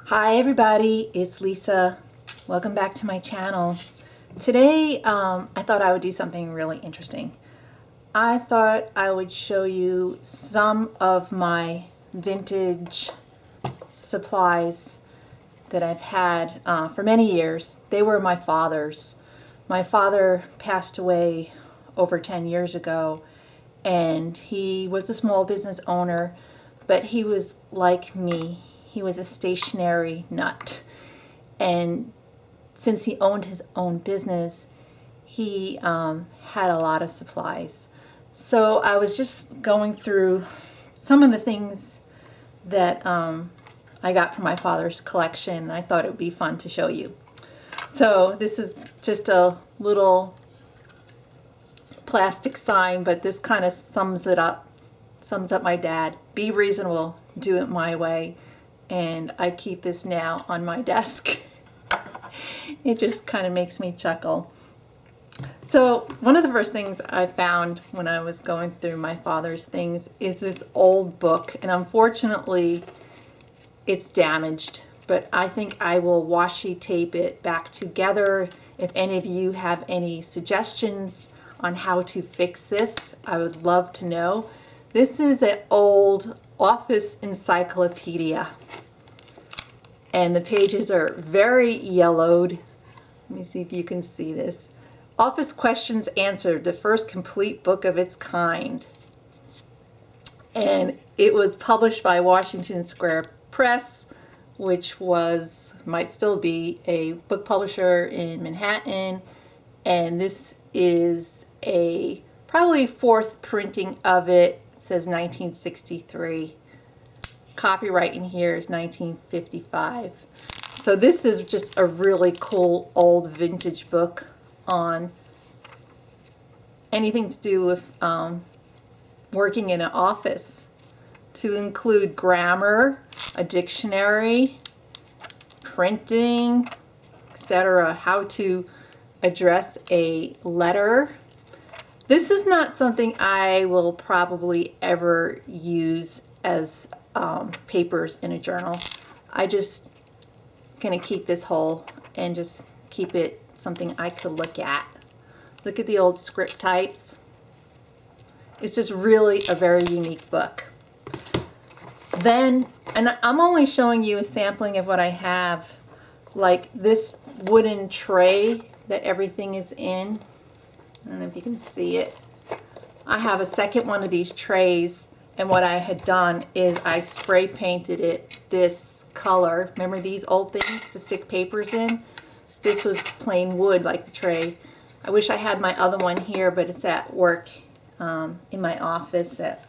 Hi everybody, it's Lisa. Welcome back to my channel. Today I thought I would do something really interesting. I thought I would show you some of my vintage supplies that I've had for many years. They were my father's. My father passed away over 10 years ago, and he was a small business owner, but he was like me. He was a stationery nut, and since he owned his own business, he had a lot of supplies. So I was just going through some of the things that I got from my father's collection, and I thought it would be fun to show you. So this is just a little plastic sign, but this kind of sums up my dad. Be reasonable, do it my way. And I keep this now on my desk. It just kind of makes me chuckle. So one of the first things I found when I was going through my father's things is this old book, and unfortunately it's damaged, but I think I will washi tape it back together. If any of you have any suggestions on how to fix this, I would love to know. This is an old office encyclopedia, and the pages are very yellowed. Let me see if you can see this. Office Questions Answered, the first complete book of its kind. And it was published by Washington Square Press, which might still be a book publisher in Manhattan. And this is a probably fourth printing of it. It says 1963. Copyright in here is 1955. So this is just a really cool old vintage book on anything to do with working in an office, to include grammar, a dictionary, printing, etc., how to address a letter. This is not something I will probably ever use as papers in a journal. I just gonna keep this whole and just keep it something I could look at. Look at the old script types. It's just really a very unique book. Then, and I'm only showing you a sampling of what I have, like this wooden tray that everything is in. I don't know if you can see it. I have a second one of these trays, and what I had done is I spray painted it this color. Remember these old things to stick papers in? This was plain wood like the tray. I wish I had my other one here, but it's at work in my office, at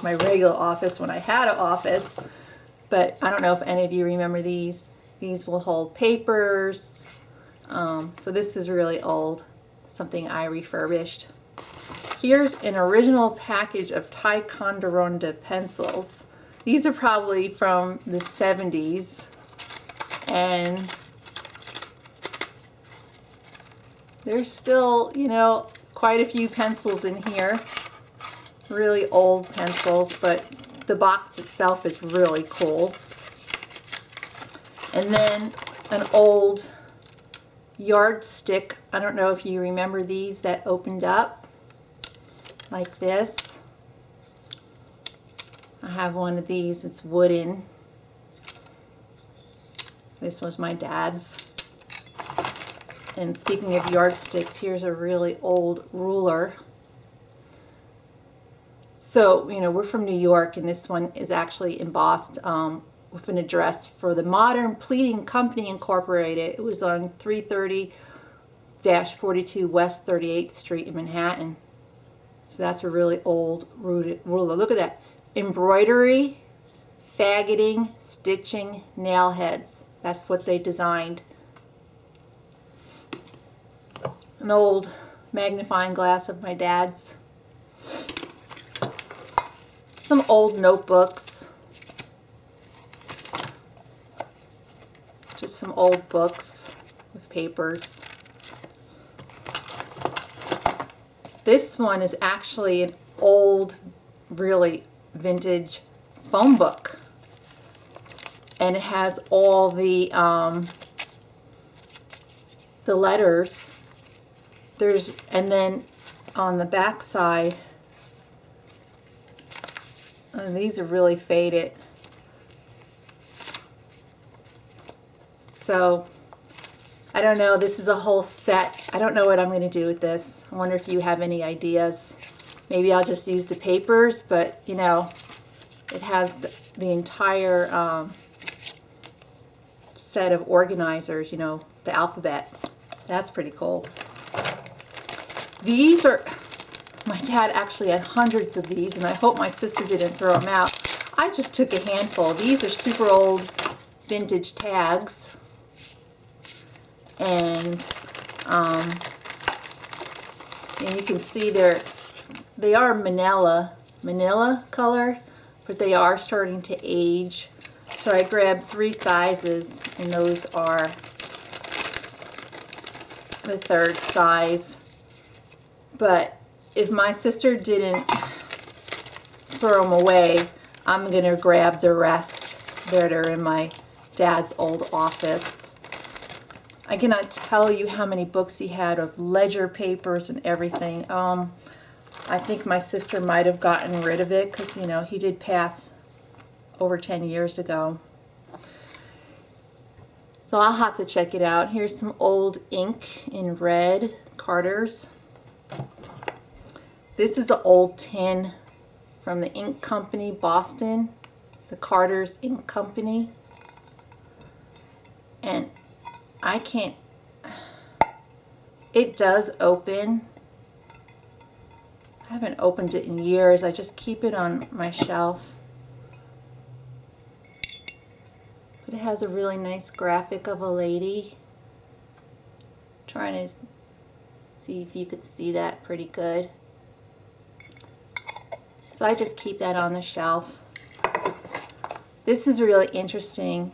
my regular office when I had an office. But I don't know if any of you remember these. These will hold papers. So this is really old, something I refurbished. Here's an original package of Ticonderoga pencils. These are probably from the 70s, and there's still, you know, quite a few pencils in here. Really old pencils, but the box itself is really cool. And then an old yardstick. I don't know if you remember these, that opened up like this. I have one of these. It's wooden. This was my dad's. And speaking of yardsticks, here's a really old ruler. So, you know, we're from New York, and this one is actually embossed with an address for the Modern Pleating Company Incorporated. It was on 330-42 West 38th Street in Manhattan. So that's a really old ruler. Look at that. Embroidery, faggoting, stitching, nail heads. That's what they designed. An old magnifying glass of my dad's. Some old notebooks. Just some old books with papers. This one is actually an old, really vintage phone book. and it has all the letters. And then on the back side, these are really faded. So I don't know, this is a whole set. I don't know what I'm going to do with this. I wonder if you have any ideas. Maybe I'll just use the papers, but you know, it has the entire set of organizers, you know, the alphabet. That's pretty cool. These are, my dad actually had hundreds of these, and I hope my sister didn't throw them out. I just took a handful. These are super old vintage tags. And you can see they are manila color, but they are starting to age. So I grabbed 3 sizes, and those are the 3rd size. But if my sister didn't throw them away, I'm going to grab the rest that are in my dad's old office. I cannot tell you how many books he had of ledger papers and everything. I think my sister might have gotten rid of it because, you know, he did pass over 10 years ago. So I'll have to check it out. Here's some old ink in red, Carter's. This is an old tin from the ink company, Boston, the Carter's Ink Company. And I can't, it does open. I haven't opened it in years. I just keep it on my shelf. But it has a really nice graphic of a lady. Trying to see if you could see that pretty good. So I just keep that on the shelf. This is really interesting.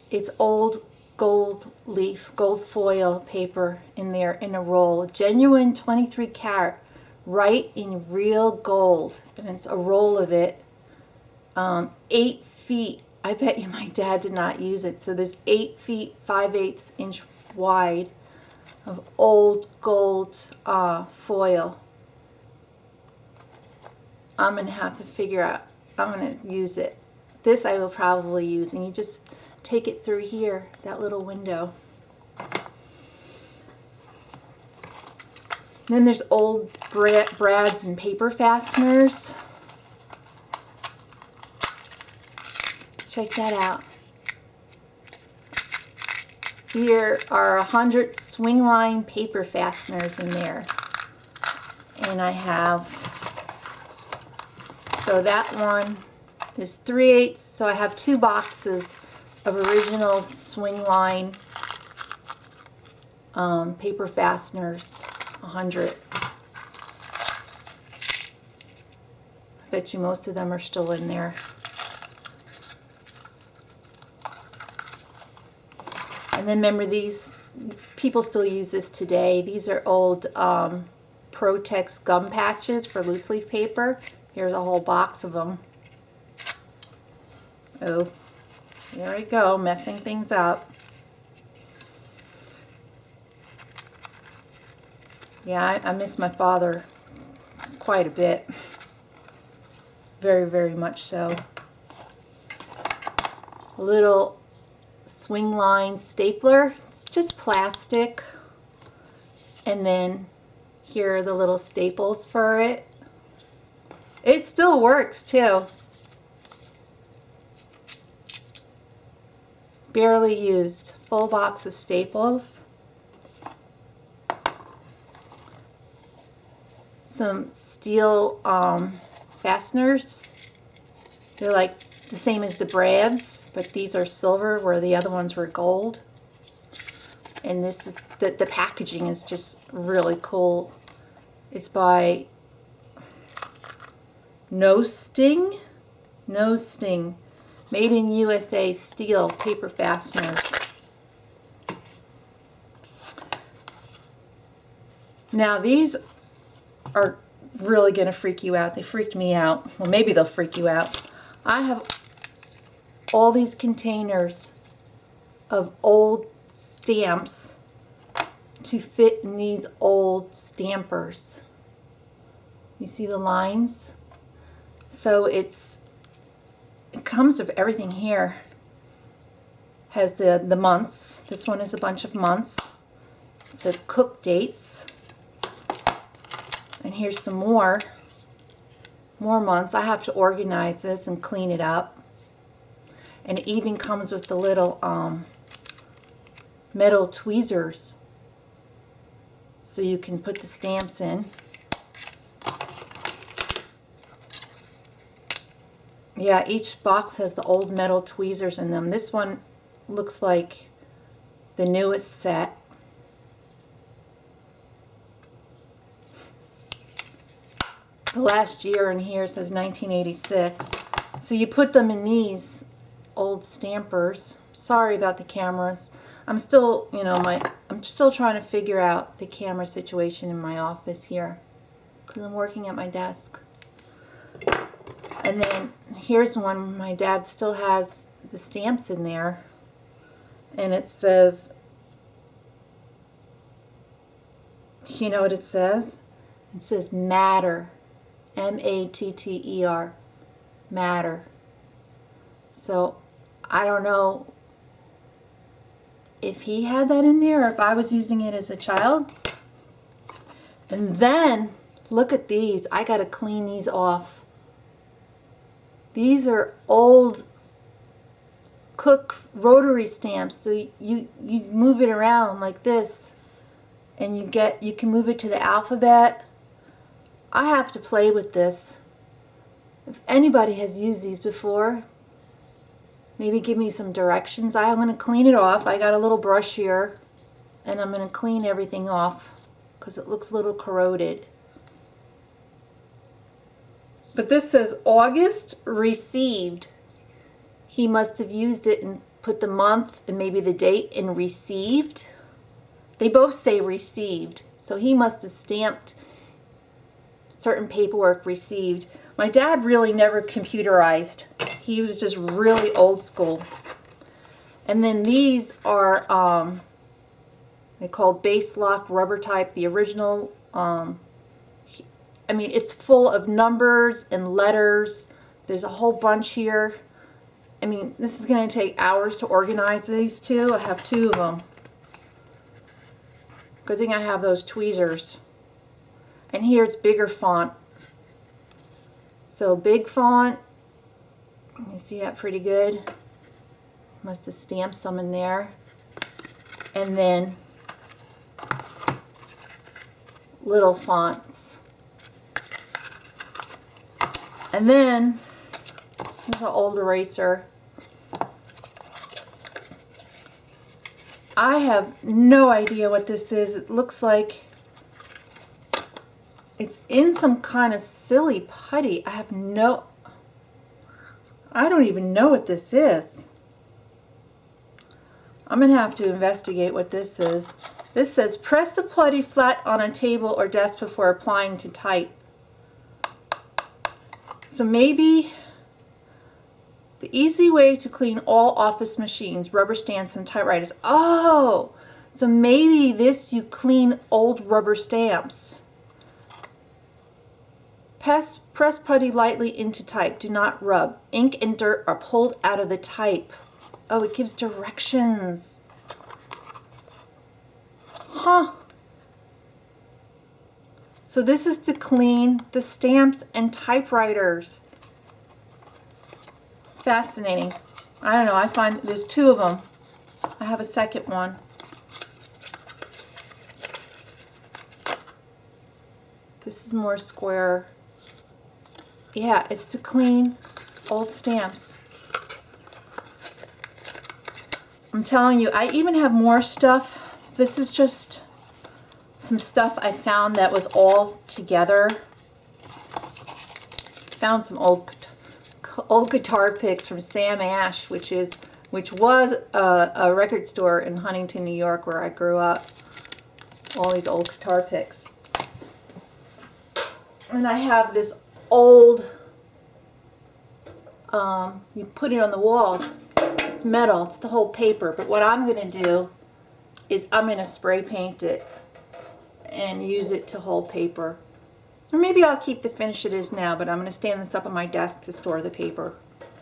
It's old gold leaf, gold foil paper in there in a roll. Genuine 23 karat, right in real gold. And it's a roll of it. 8 feet. I bet you my dad did not use it. So there's 8 feet, 5/8 inch wide of old gold foil. I'm going to have to figure out, I'm going to use it. This I will probably use, and you just take it through here, that little window. Then there's old brads and paper fasteners. Check that out. Here are 100 swing line paper fasteners in there. And I have, so that one is 3/8, so I have 2 boxes of original swing line paper fasteners, 100. I bet you most of them are still in there. And then remember, these people still use this today. These are old Protex gum patches for loose leaf paper. Here's a whole box of them. Oh, there we go, messing things up. Yeah, I miss my father quite a bit. Very, very much so. A little swing line stapler. It's just plastic. And then here are the little staples for it. It still works too. Barely used. Full box of staples. Some steel fasteners. They're like the same as the brads, but these are silver where the other ones were gold. And this is, the packaging is just really cool. It's by No Sting. Made in USA steel paper fasteners. Now these are really going to freak you out. They freaked me out. Well, maybe they'll freak you out. I have all these containers of old stamps to fit in these old stampers. You see the lines? So it comes with everything here. Has the months. This one is a bunch of months. It says cook dates. And here's some more months. I have to organize this and clean it up. And it even comes with the little metal tweezers, so you can put the stamps in. Yeah, each box has the old metal tweezers in them. This one looks like the newest set. The last year in here says 1986. So you put them in these old stampers. Sorry about the cameras. I'm still, I'm still trying to figure out the camera situation in my office here because I'm working at my desk. And then here's one. My dad still has the stamps in there. And it says, you know what it says? It says matter. M-A-T-T-E-R. Matter. So I don't know if he had that in there or if I was using it as a child. And then look at these. I got to clean these off. These are old Cook rotary stamps. So you move it around like this and you can move it to the alphabet. I have to play with this. If anybody has used these before, maybe give me some directions. I'm going to clean it off. I got a little brush here and I'm going to clean everything off because it looks a little corroded. But this says August received. He must have used it and put the month and maybe the date in received. They both say received. So he must have stamped certain paperwork received. My dad really never computerized. He was just really old school. And then these are, they call base lock rubber type. The original, I mean, it's full of numbers and letters. There's a whole bunch here. I mean, this is going to take hours to organize these two. I have two of them. Good thing I have those tweezers. And here it's bigger font. So big font. You see that pretty good. Must have stamped some in there. And then little fonts. And then there's an old eraser. I have no idea what this is. It looks like it's in some kind of silly putty. I don't even know what this is. I'm going to have to investigate what this is. This says, press the putty flat on a table or desk before applying to type. So maybe the easy way to clean all office machines, rubber stamps, and typewriters. Oh, so maybe this you clean old rubber stamps. Press putty lightly into type. Do not rub. Ink and dirt are pulled out of the type. Oh, it gives directions. Huh. So this is to clean the stamps and typewriters. Fascinating. I don't know. I find there's two of them. I have a second one. This is more square. Yeah, it's to clean old stamps. I'm telling you, I even have more stuff. This is just some stuff I found that was all together. Found some old guitar picks from Sam Ash, which was a record store in Huntington, New York, where I grew up. All these old guitar picks. And I have this old you put it on the wall. It's metal. It's the whole paper. But what I'm going to do is I'm going to spray paint it and use it to hold paper. Or maybe I'll keep the finish it is now, but I'm going to stand this up on my desk to store the paper.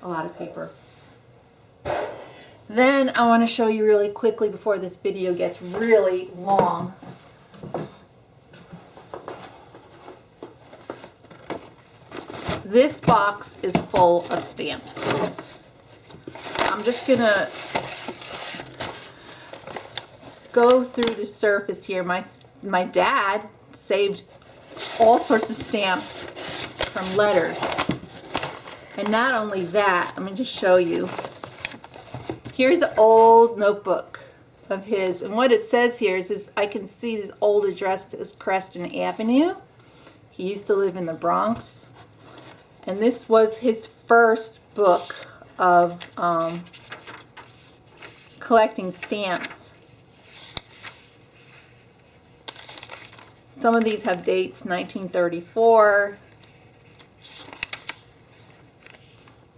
A lot of paper. Then I want to show you really quickly before this video gets really long. This box is full of stamps. I'm just going to go through the surface here. My dad saved all sorts of stamps from letters. And not only that, let me just show you. Here's an old notebook of his, and what it says here is I can see this old address as Creston Avenue. He used to live in the Bronx, and this was his first book of collecting stamps. Some of these have dates: 1934,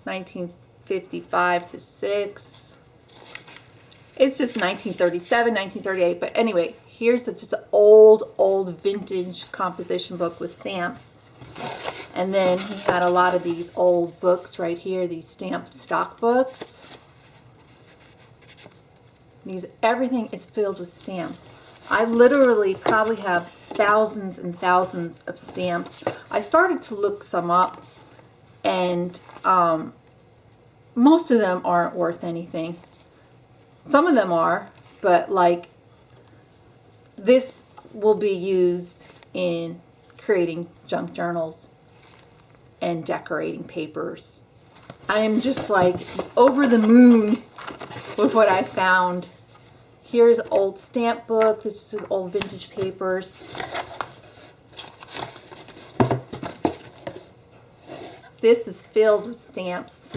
1955 to 6. It's just 1937, 1938. But anyway, here's just an old vintage composition book with stamps. And then he had a lot of these old books right here, these stamp stock books. Everything is filled with stamps. I literally probably have thousands and thousands of stamps. I started to look some up, and most of them aren't worth anything. Some of them are, but like this will be used in creating junk journals and decorating papers. I am just like over the moon with what I found. Here's an old stamp book. This is old vintage papers. This is filled with stamps.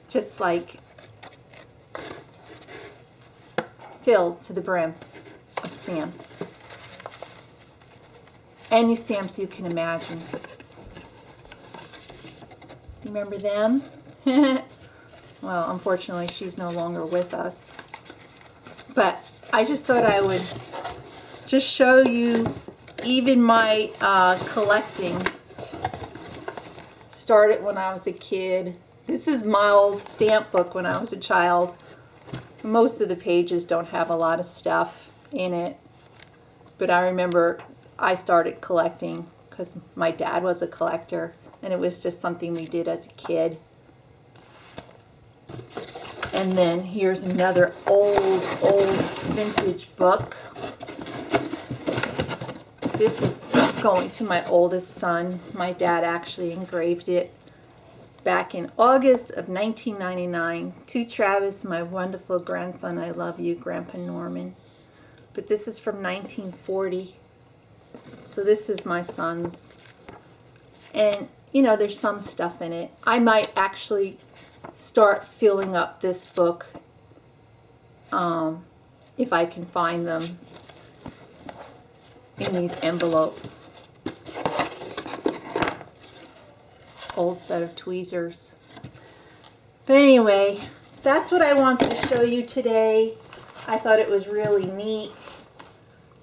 Just like filled to the brim of stamps. Any stamps you can imagine. You remember them? Well, unfortunately, she's no longer with us. But I just thought I would just show you even my collecting. Started when I was a kid. This is my old stamp book when I was a child. Most of the pages don't have a lot of stuff in it. But I remember I started collecting because my dad was a collector, and it was just something we did as a kid. And then here's another old vintage book. This is going to my oldest son. My dad actually engraved it back in August of 1999. To Travis, my wonderful grandson, I love you, Grandpa Norman. But this is from 1940. So this is my son's. And, you know, there's some stuff in it. I might actually start filling up this book if I can find them in these envelopes. Old set of tweezers. But anyway, that's what I wanted to show you today. I thought it was really neat.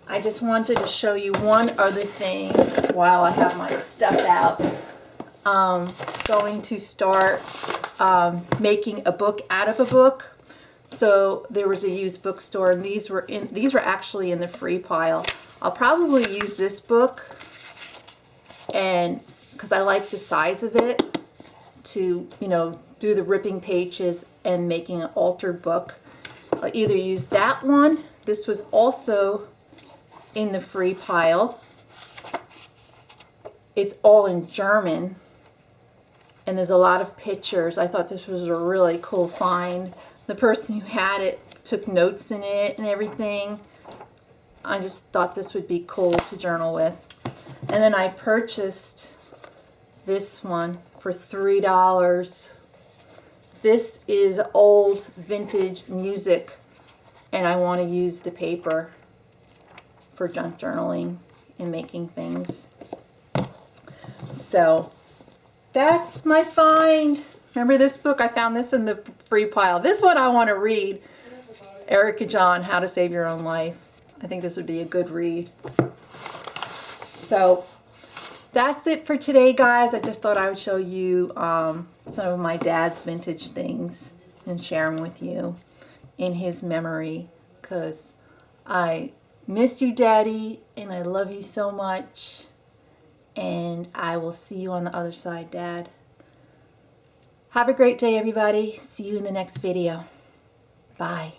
I just wanted to show you one other thing while I have my stuff out. Going to start making a book out of a book. So there was a used bookstore, and these were actually in the free pile. I'll probably use this book, and because I like the size of it, to, you know, do the ripping pages and making an altered book. I'll either use that one. This was also in the free pile. It's all in German, and there's a lot of pictures. I thought this was a really cool find. The person who had it took notes in it and everything. I just thought this would be cool to journal with. And then I purchased this one for $3. This is old vintage music, and I want to use the paper for junk journaling and making things. So That's my find. Remember this book? I found this in the free pile. This one I want to read. Erica John, How to Save Your Own Life. I think this would be a good read. So that's it for today, guys. I just thought I would show you some of my dad's vintage things and share them with you in his memory, because I miss you, Daddy, and I love you so much. And I will see you on the other side, Dad. Have a great day, everybody. See you in the next video. Bye.